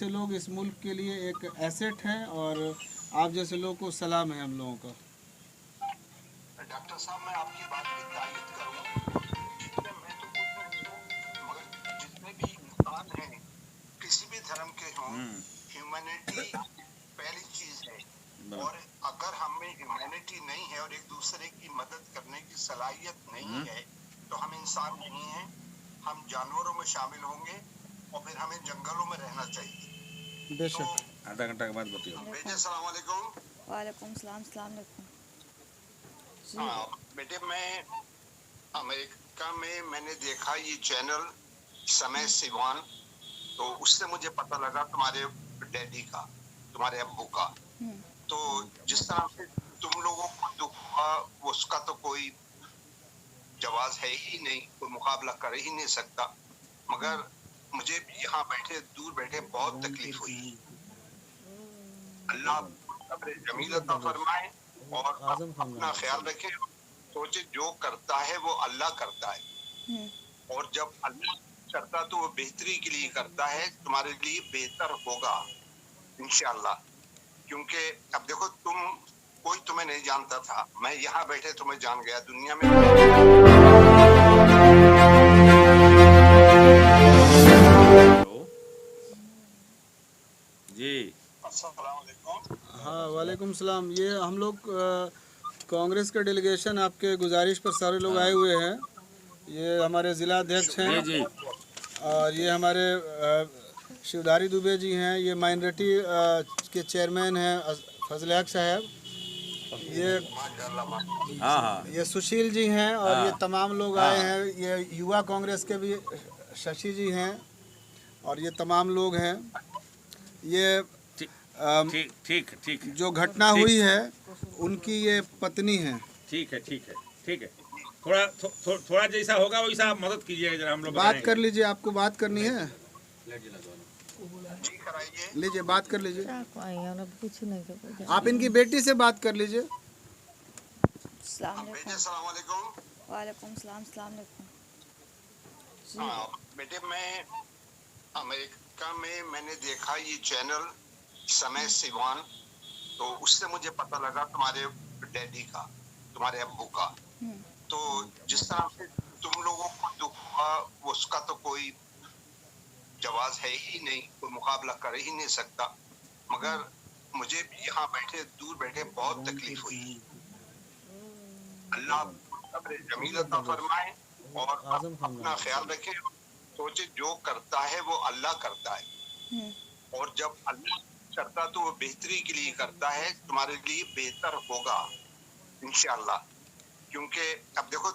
जैसे लोग इस मुल्क के लिए एक एसेट हैं और आप जैसे लोगों को सलाम है हम लोगों का। डॉक्टर साहब, मैं आपकी बात की तायद करूं, इसमें मैं तो कुछ नहीं हूं, मगर जितने भी इंसान हैं किसी भी धर्म के हों, ह्यूमैनिटी पहली चीज है। और अगर हमें ह्यूमैनिटी नहीं है और एक दूसरे की मदद करने की सलाहियत नहीं है तो हम इंसान नहीं हैं, हम जानवरों में शामिल होंगे और फिर हमें जंगलों में रहना चाहिए। बेशक। आधा घंटा के बाद बताइए। बेटे अस्सलाम वालेकुम। वालेकुम सलाम। अस्सलाम वालेकुम। बेटे, मैं अमेरिका में मैंने देखा ये चैनल समय सिवान, तो उससे मुझे पता लगा तुम्हारे डैडी का, तुम्हारे अब्बू का। तो जिस तरह से तुम लोगों को दुख हुआ उसका तो कोई जवाब है ही नहीं, कोई मुकाबला कर ही नहीं सकता, मगर मुझे भी यहाँ बैठे दूर बैठे बहुत तकलीफ हुई। अल्लाह सब्र जमील अता फरमाए और अपना ख्याल रखे। सोचे जो करता है वो अल्लाह करता है, और जब अल्लाह करता तो वो बेहतरी के लिए करता है, तुम्हारे लिए बेहतर होगा इंशाअल्लाह। क्योंकि अब देखो, कोई तुम्हें नहीं जानता था, मैं यहाँ बैठे तुम्हें जान गया दुनिया में। जी अस्सलाम वालेकुम। हाँ वालेकुम सलाम। ये हम लोग कांग्रेस का डेलीगेशन आपके गुजारिश पर सारे लोग आए हुए हैं। ये हमारे ज़िला अध्यक्ष हैं जी और ये हमारे शिवधारी दुबे जी हैं, ये माइनॉरिटी के चेयरमैन हैं फजल हक साहब, ये सुशील जी हैं और ये तमाम लोग आए हैं। ये युवा कांग्रेस के भी शशि जी हैं और ये तमाम लोग हैं। ये ठीक जो घटना हुई है उनकी ये पत्नी है। ठीक है। थोड़ा जैसा होगा वैसा मदद कीजिएगा जरा, हम लोग बात कर लीजिए, आपको बात करनी है, जी कराइए। लीजिए बात कर लीजिए। कुछ नहीं। आप इनकी बेटी से बात कर लीजिए। बेटे अस्सलाम वालेकुम। वालेकुम सलाम। अस्सलाम वालेकुम। बेटे, मैं अमेरिका में मैंने देखा ये चैनल समय सिवान, तो उससे मुझे पता लगा तुम्हारे डैडी का, तुम्हारे अब्बू का। तो जिस तरह से तुम लोगों को दुख हुआ उसका तो कोई जवाब है ही नहीं, कोई मुकाबला कर ही नहीं सकता, मगर मुझे भी यहाँ बैठे दूर बैठे बहुत तकलीफ हुई। अल्लाह सब्र जमील अता फरमाए और अपना ख्याल रखे। सोचे जो करता है वो अल्लाह करता है, और जब अल्लाह करता तो वो बेहतरी के लिए करता है, तुम्हारे लिए बेहतर होगा इंशाअल्लाह। क्योंकि अब देखो,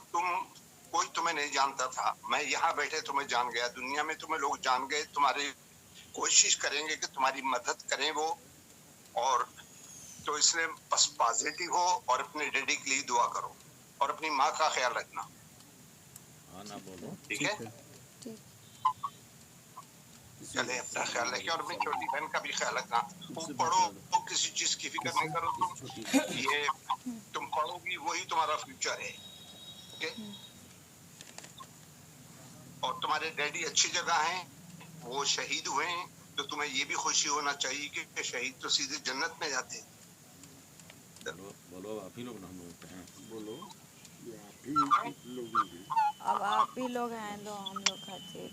कोई तुम्हें नहीं जानता था, मैं यहाँ बैठे तुम्हें जान गया, दुनिया में तुम्हें लोग जान गए। तुम्हारी कोशिश करेंगे कि तुम्हारी मदद करें वो, और तो इसलिए बस पॉजिटिव हो और अपने डैडी के लिए दुआ करो और अपनी माँ का ख्याल रखना। ठीक है? चले, अपना ख्याल रखें और अपनी छोटी बहन का भी ख्याल रखना। वो पढ़ो, तो किसी चीज की फिक्र नहीं करो तुम, ये तुम पढ़ोगी वही तुम्हारा फ्यूचर है। ओके? और तुम्हारे डैडी अच्छी जगह हैं, वो शहीद हुए हैं, तो तुम्हें ये भी खुशी होना चाहिए कि शहीद तो सीधे जन्नत में जाते हैं। बोलो आप ही लोग ना, हम लोग हैं। बोलो अब आप ही लोग हैं तो हम लोग खाते।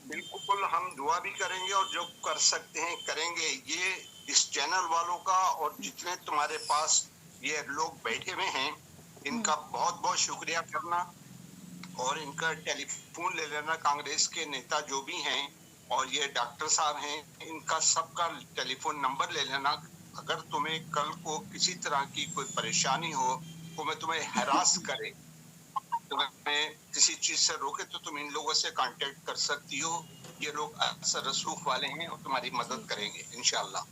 बिल्कुल, हम दुआ भी करेंगे और जो कर सकते हैं करेंगे। ये इस चैनल वालों का और जितने तुम्हारे पास ये लोग बैठे हुए हैं, इनका बहुत बहुत शुक्रिया करना, और इनका टेलीफोन ले लेना। कांग्रेस के नेता जो भी हैं और ये डॉक्टर साहब हैं, इनका सबका टेलीफोन नंबर ले लेना। अगर तुम्हें कल को किसी तरह की कोई परेशानी हो, तो मैं तुम्हें हरास करे, तुम्हें किसी चीज से रोके, तो तुम इन लोगों से कांटेक्ट कर सकती हो। ये लोग अक्सर रसूख वाले हैं और तुम्हारी मदद करेंगे इंशाअल्लाह।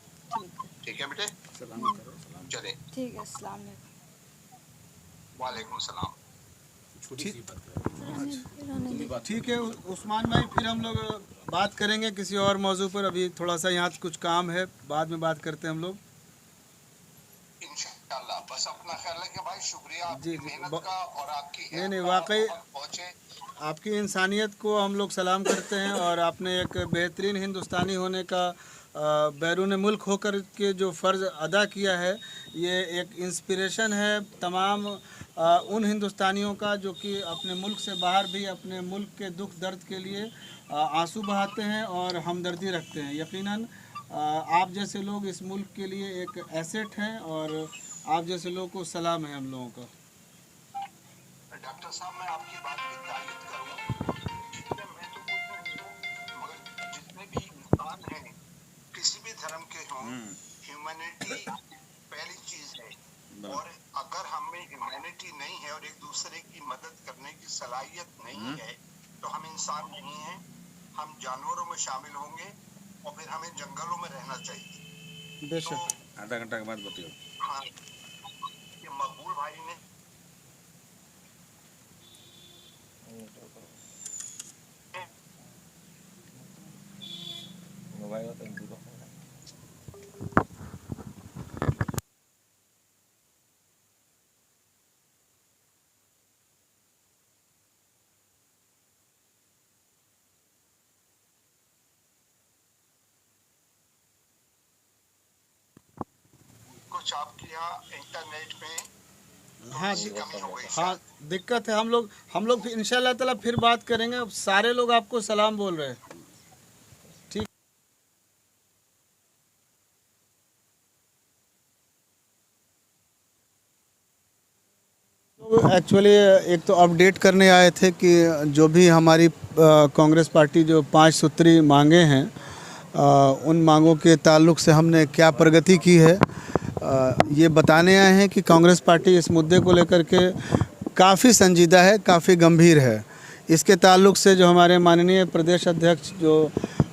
ठीक है बेटे? चले, ठीक है। अस्सलाम वालेकुम। वालेकुम सलाम। ठीक है उस्मान भाई, फिर हम लोग बात करेंगे किसी और मौजू पर। अभी थोड़ा सा यहाँ कुछ काम है, बाद में बात करते हैं हम लोग इंशाअल्लाह। बस अपना ख्याल रखें भाई, शुक्रिया आपकी मेहनत का और आपकी नहीं वाकई आपकी इंसानियत को हम लोग सलाम करते हैं और आपने एक बेहतरीन हिंदुस्तानी होने का बैरून मुल्क होकर के जो फ़र्ज़ अदा किया है, ये एक इंस्पिरेशन है तमाम उन हिंदुस्तानियों का जो कि अपने मुल्क से बाहर भी अपने मुल्क के दुख दर्द के लिए आंसू बहाते हैं और हमदर्दी रखते हैं। यकीनन आप जैसे लोग इस मुल्क के लिए एक एसेट हैं और आप जैसे लोगों को सलाम है हम लोगों का। डॉक्टर साहब, मैं आपकी बात की तारीफ करूं, जितने मैं तो कुछ नहीं हूं, मगर जितने भी इंसान हैं किसी भी धर्म के हों, ह्यूमैनिटी पहली चीज है। और अगर हमें ह्यूमैनिटी नहीं है और एक दूसरे की मदद करने की सलाहियत नहीं है तो हम इंसान नहीं हैं, हम जानवरों में शामिल होंगे और फिर हमें जंगलों में रहना चाहिए। बेशक। आधा घंटा के बाद बताओ। हाँ, ये मकबूल भाई ने कुछ आपके यहाँ इंटरनेट में हाँ थोड़ी सी कमी हो गई हाँ, शायद। दिक्कत है। हम लोग इंशाल्लाह ताला फिर बात करेंगे। अब सारे लोग आपको सलाम बोल रहे हैं। ठीक। एक्चुअली एक तो अपडेट करने आए थे कि जो भी हमारी कांग्रेस पार्टी जो 5 सूत्री मांगे हैं, उन मांगों के ताल्लुक से हमने क्या प्रगति की है, ये बताने आए हैं कि कांग्रेस पार्टी इस मुद्दे को लेकर के काफ़ी संजीदा है, काफ़ी गंभीर है। इसके ताल्लुक से जो हमारे माननीय प्रदेश अध्यक्ष जो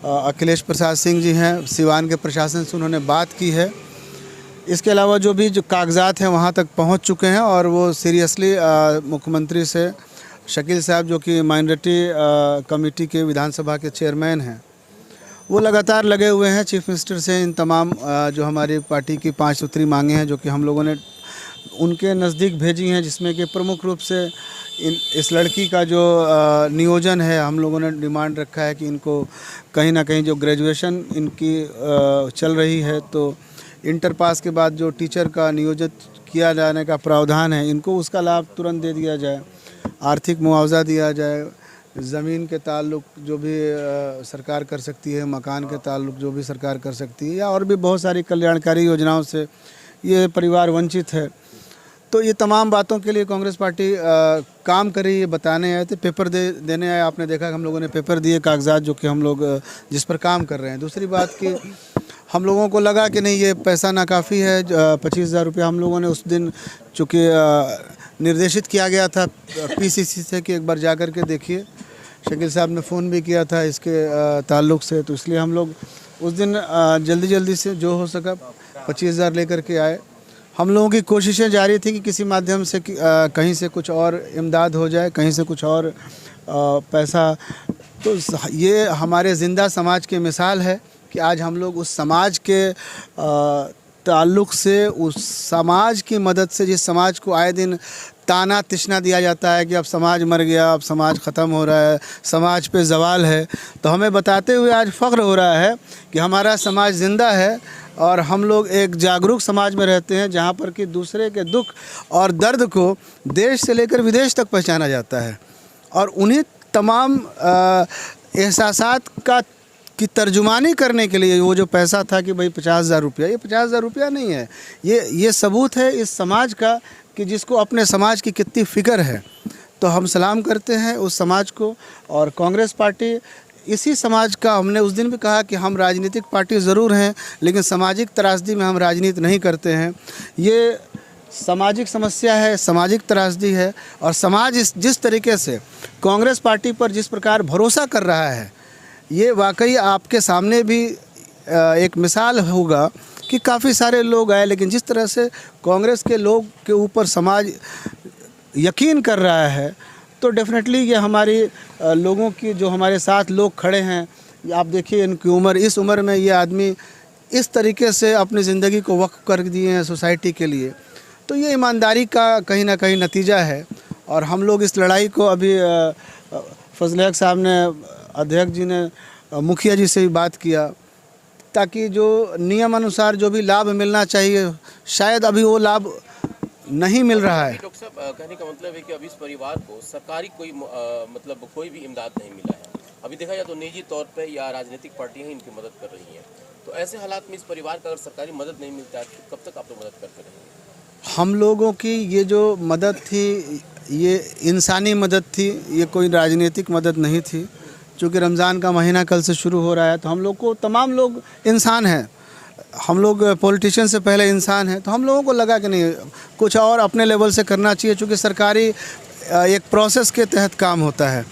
अखिलेश प्रसाद सिंह जी हैं, सिवान के प्रशासन से उन्होंने बात की है। इसके अलावा जो कागजात हैं वहाँ तक पहुँच चुके हैं और वो सीरियसली मुख्यमंत्री से शकील साहब जो कि माइनॉरिटी कमेटी के विधानसभा के चेयरमैन हैं, वो लगातार लगे हुए हैं चीफ मिनिस्टर से इन तमाम जो हमारी पार्टी की 5 सूत्री मांगे हैं जो कि हम लोगों ने उनके नज़दीक भेजी हैं, जिसमें कि प्रमुख रूप से इस लड़की का जो नियोजन है, हम लोगों ने डिमांड रखा है कि इनको कहीं ना कहीं जो ग्रेजुएशन इनकी चल रही है तो इंटर पास के बाद जो टीचर का नियोजित किया जाने का प्रावधान है, इनको उसका लाभ तुरंत दे दिया जाए, आर्थिक मुआवजा दिया जाए, ज़मीन के ताल्लुक जो भी सरकार कर सकती है, मकान के ताल्लुक जो भी सरकार कर सकती है, या और भी बहुत सारी कल्याणकारी योजनाओं से ये परिवार वंचित है। तो ये तमाम बातों के लिए कांग्रेस पार्टी काम कर रही है, बताने आए थे, पेपर देने आए। आपने देखा कि हम लोगों ने पेपर दिए, कागजात जो कि हम लोग जिस पर काम कर रहे हैं। दूसरी बात कि हम लोगों को लगा कि नहीं ये पैसा नाकाफ़ी है, 25,000 रुपया हम लोगों ने उस दिन चूँकि निर्देशित किया गया था पीसीसी से कि एक बार जा कर के देखिए। शकील साहब ने फ़ोन भी किया था इसके ताल्लुक़ से, तो इसलिए हम लोग उस दिन जल्दी से जो हो सका 25,000 लेकर के आए। हम लोगों की कोशिशें जारी थी कि किसी माध्यम से कहीं से कुछ और इमदाद हो जाए, कहीं से कुछ और पैसा। तो ये हमारे ज़िंदा समाज की मिसाल है कि आज हम लोग उस समाज के ताल्लुक़ से, उस समाज की मदद से, जिस समाज को आए दिन ताना तिश्ना दिया जाता है कि अब समाज मर गया, अब समाज ख़त्म हो रहा है, समाज पे ज़वाल है, तो हमें बताते हुए आज फ़ख्र हो रहा है कि हमारा समाज ज़िंदा है और हम लोग एक जागरूक समाज में रहते हैं जहाँ पर कि दूसरे के दुख और दर्द को देश से लेकर विदेश तक पहचाना जाता है। और उन्हीं तमाम एहसासात की तर्जुमानी करने के लिए वो जो पैसा था कि भाई 50,000 रुपया, ये 50,000 रुपया नहीं है, ये सबूत है इस समाज का कि जिसको अपने समाज की कितनी फ़िक्र है। तो हम सलाम करते हैं उस समाज को। और कांग्रेस पार्टी इसी समाज का, हमने उस दिन भी कहा कि हम राजनीतिक पार्टी ज़रूर हैं लेकिन सामाजिक त्रासदी में हम राजनीति नहीं करते हैं। ये सामाजिक समस्या है, सामाजिक त्रासदी है और समाज जिस तरीके से कांग्रेस पार्टी पर जिस प्रकार भरोसा कर रहा है, ये वाकई आपके सामने भी एक मिसाल होगा कि काफ़ी सारे लोग आए, लेकिन जिस तरह से कांग्रेस के लोग के ऊपर समाज यकीन कर रहा है तो डेफिनेटली ये हमारी लोगों की, जो हमारे साथ लोग खड़े हैं, आप देखिए इनकी उम्र, इस उम्र में ये आदमी इस तरीके से अपनी ज़िंदगी को वक्फ कर दिए हैं सोसाइटी के लिए, तो ये ईमानदारी का कहीं ना कहीं नतीजा है। और हम लोग इस लड़ाई को अभी फजल हक साहब ने, अध्यक्ष जी ने मुखिया जी से भी बात किया, ताकि जो नियम अनुसार जो भी लाभ मिलना चाहिए, शायद अभी वो लाभ नहीं मिल रहा है। डॉक्टर साहब, कहने का मतलब है कि अभी इस परिवार को सरकारी कोई मतलब कोई भी इमदाद नहीं मिला है। अभी देखा जाए तो निजी तौर पे या राजनीतिक पार्टियां ही इनकी मदद कर रही हैं। तो ऐसे हालात में इस परिवार का अगर सरकारी मदद नहीं मिलता है तो कब तक आप लोग मदद करते रहेंगे? हम लोगों की ये जो मदद थी, ये इंसानी मदद थी, ये कोई राजनीतिक मदद नहीं थी। चूँकि रमज़ान का महीना कल से शुरू हो रहा है, तो हम लोग को, तमाम लोग इंसान हैं, हम लोग पॉलिटिशियन से पहले इंसान हैं, तो हम लोगों को लगा कि नहीं, कुछ और अपने लेवल से करना चाहिए। चूँकि सरकारी एक प्रोसेस के तहत काम होता है,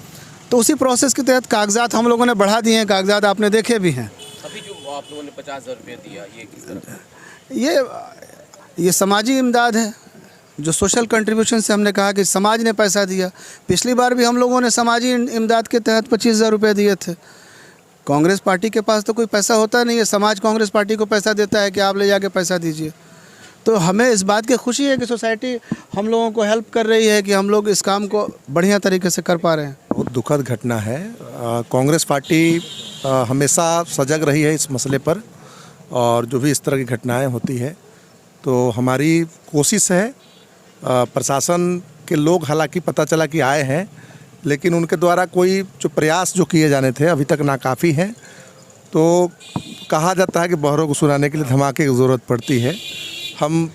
तो उसी प्रोसेस के तहत कागजात हम लोगों ने बढ़ा दिए हैं। कागजात आपने देखे भी हैं। अभी जो आप लोगों ने 50,000 रुपये दिया, ये किस तरह? ये समाजी इमदाद है, जो सोशल कंट्रीब्यूशन से हमने कहा कि समाज ने पैसा दिया। पिछली बार भी हम लोगों ने समाजी इमदाद के तहत 25,000 रुपये दिए थे। कांग्रेस पार्टी के पास तो कोई पैसा होता नहीं है, समाज कांग्रेस पार्टी को पैसा देता है कि आप ले जाके पैसा दीजिए। तो हमें इस बात की खुशी है कि सोसाइटी हम लोगों को हेल्प कर रही है कि हम लोग इस काम को बढ़िया तरीके से कर पा रहे हैं। बहुत दुखद घटना है। कांग्रेस पार्टी हमेशा सजग रही है इस मसले पर, और जो भी इस तरह की घटनाएं होती है तो हमारी कोशिश है, प्रशासन के लोग हालांकि पता चला कि आए हैं, लेकिन उनके द्वारा कोई जो प्रयास जो किए जाने थे अभी तक नाकाफ़ी हैं। तो कहा जाता है कि बहरों को सुनाने के लिए धमाके की ज़रूरत पड़ती है। हम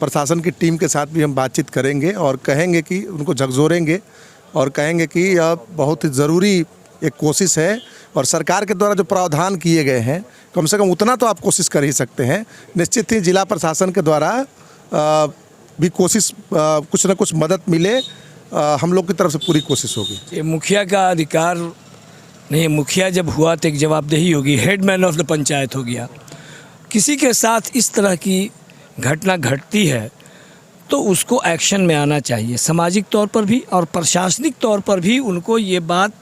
प्रशासन की टीम के साथ भी हम बातचीत करेंगे और कहेंगे कि उनको झकझोरेंगे और कहेंगे कि यह बहुत ही ज़रूरी एक कोशिश है, और सरकार के द्वारा जो प्रावधान किए गए हैं कम से कम उतना तो आप कोशिश कर ही सकते हैं। निश्चित ही जिला प्रशासन के द्वारा भी कोशिश, कुछ न कुछ मदद मिले, हम लोग की तरफ से पूरी कोशिश होगी। ये मुखिया का अधिकार नहीं, मुखिया जब हुआ तो एक जवाबदेही होगी, हेडमैन ऑफ द पंचायत हो गया। किसी के साथ इस तरह की घटना घटती है तो उसको एक्शन में आना चाहिए, सामाजिक तौर पर भी और प्रशासनिक तौर पर भी। उनको ये बात,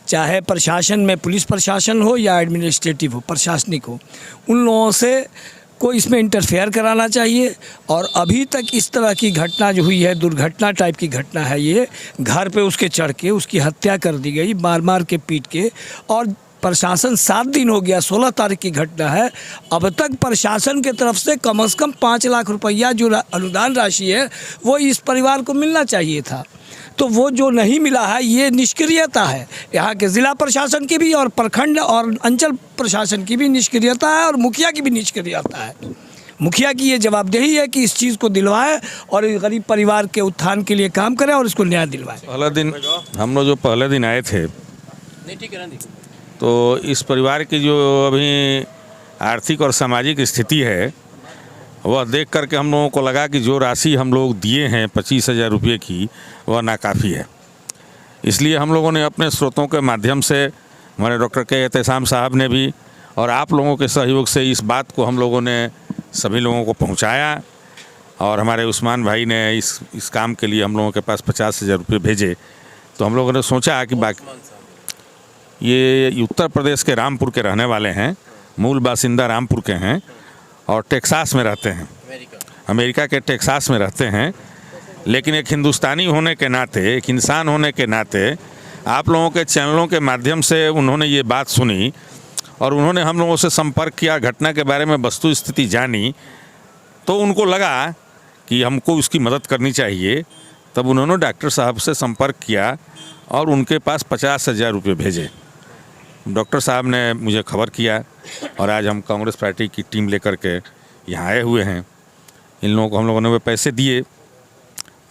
चाहे प्रशासन में पुलिस प्रशासन हो या एडमिनिस्ट्रेटिव हो, प्रशासनिक हो, उन लोगों से को इसमें इंटरफेयर कराना चाहिए। और अभी तक इस तरह की घटना जो हुई है, दुर्घटना टाइप की घटना है ये, घर पे उसके चढ़ के उसकी हत्या कर दी गई, मार मार के पीट के, और प्रशासन 7 दिन हो गया, 16 तारीख की घटना है, अब तक प्रशासन के तरफ से कम 5 लाख रुपया जो अनुदान राशि है वो इस परिवार को मिलना चाहिए था। तो वो जो नहीं मिला है, ये निष्क्रियता है यहाँ के ज़िला प्रशासन की भी, और प्रखंड और अंचल प्रशासन की भी निष्क्रियता है, और मुखिया की भी निष्क्रियता है। मुखिया की ये जवाबदेही है कि इस चीज़ को दिलवाए और इस गरीब परिवार के उत्थान के लिए काम करें और इसको न्याय दिलवाए। पहला दिन हम लोग जो पहले दिन आए थे, नहीं ठीक है ना, तो इस परिवार की जो अभी आर्थिक और सामाजिक स्थिति है वह देख करके हम लोगों को लगा कि जो राशि हम लोग दिए हैं 25,000 रुपये की, वह नाकाफ़ी है। इसलिए हम लोगों ने अपने स्रोतों के माध्यम से, हमारे डॉक्टर के एहतेशाम साहब ने भी और आप लोगों के सहयोग से इस बात को हम लोगों ने सभी लोगों को पहुंचाया, और हमारे उस्मान भाई ने इस काम के लिए हम लोगों के पास 50,000 रुपये भेजे। तो हम लोगों ने सोचा कि बाकी ये उत्तर प्रदेश के रामपुर के रहने वाले हैं, मूल बासिंदा रामपुर के हैं और टेक्सास में रहते हैं, अमेरिका के टेक्सास में रहते हैं। लेकिन एक हिंदुस्तानी होने के नाते, एक इंसान होने के नाते, आप लोगों के चैनलों के माध्यम से उन्होंने ये बात सुनी और उन्होंने हम लोगों से संपर्क किया, घटना के बारे में वस्तु स्थिति जानी, तो उनको लगा कि हमको उसकी मदद करनी चाहिए। तब उन्होंने डॉक्टर साहब से संपर्क किया और उनके पास 50,000 रुपये भेजे। डॉक्टर साहब ने मुझे खबर किया और आज हम कांग्रेस पार्टी की टीम लेकर के यहाँ आए हुए हैं। इन लोगों को हम लोगों ने वो पैसे दिए।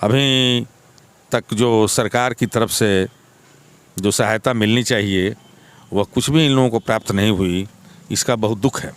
अभी तक जो सरकार की तरफ से जो सहायता मिलनी चाहिए वह कुछ भी इन लोगों को प्राप्त नहीं हुई, इसका बहुत दुख है।